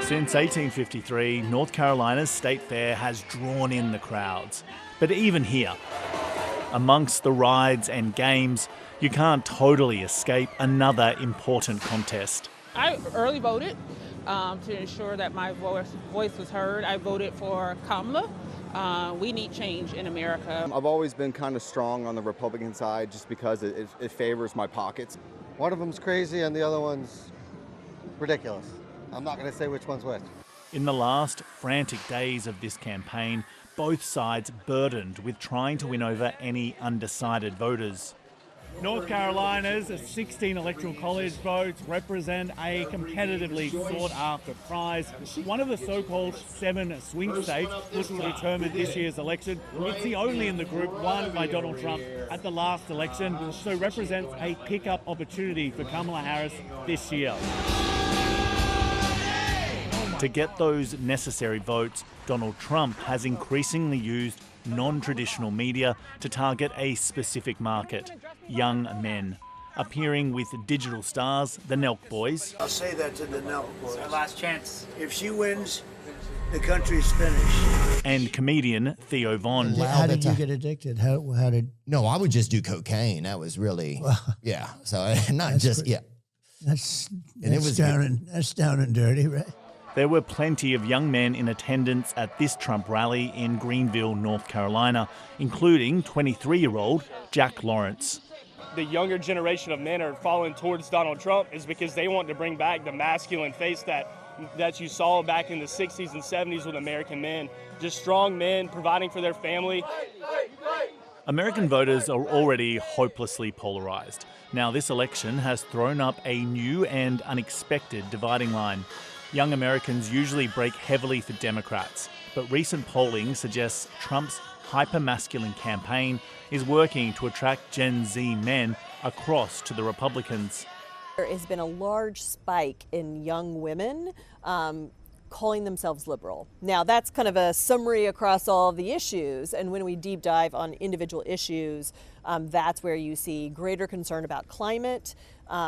Since 1853, North Carolina's state fair has drawn in the crowds. But even here, amongst the rides and games, you can't totally escape another important contest. I early voted to ensure that my voice was heard. I voted for Kamala. We need change in America. I've always been kind of strong on the Republican side just because it favors my pockets. One of them's crazy and the other one's ridiculous. I'm not going to say which one's which. In the last frantic days of this campaign, both sides burdened with trying to win over any undecided voters. North Carolina's 16 electoral college votes represent a competitively sought-after prize. One of the so-called 7 swing states was to determine this year's election. It's the only in the group won by Donald Trump at the last election, so represents a pick-up opportunity for Kamala Harris this year. To get those necessary votes, Donald Trump has increasingly used non-traditional media to target a specific market, young men. Appearing with digital stars, the Nelk Boys. I'll say that to the Nelk Boys. It's our last chance. If she wins, the country's finished. And comedian Theo Von. How did you get addicted? How did? No, I would just do cocaine. That was really, yeah. So not just, yeah. That's down and dirty, right? There were plenty of young men in attendance at this Trump rally in Greenville, North Carolina, including 23-year-old Jack Lawrence. The younger generation of men are falling towards Donald Trump is because they want to bring back the masculine face that you saw back in the 60s and 70s with American men. Just strong men providing for their family. American voters are already hopelessly polarized. Now this election has thrown up a new and unexpected dividing line. Young Americans usually break heavily for Democrats, but recent polling suggests Trump's hyper-masculine campaign is working to attract Gen Z men across to the Republicans. There has been a large spike in young women calling themselves liberal. Now, that's kind of a summary across all of the issues, and when we deep dive on individual issues, that's where you see greater concern about climate,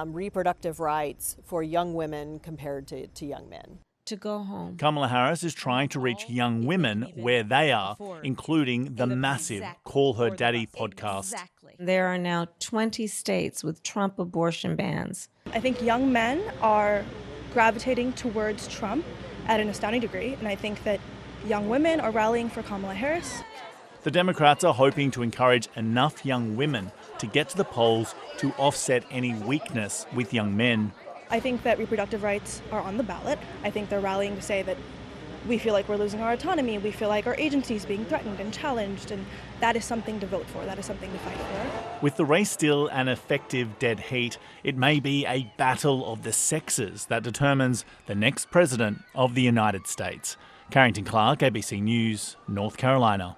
reproductive rights for young women compared to young men. To go home. Kamala Harris is trying to reach young women where they are, including the massive Call Her Daddy podcast. There are now 20 states with Trump abortion bans. I think young men are gravitating towards Trump at an astounding degree, and I think that young women are rallying for Kamala Harris. The Democrats are hoping to encourage enough young women to get to the polls to offset any weakness with young men. I think that reproductive rights are on the ballot. I think they're rallying to say that we feel like we're losing our autonomy, we feel like our agency is being threatened and challenged, and that is something to vote for, that is something to fight for. With the race still an effective dead heat, it may be a battle of the sexes that determines the next president of the United States. Carrington Clarke, ABC News, North Carolina.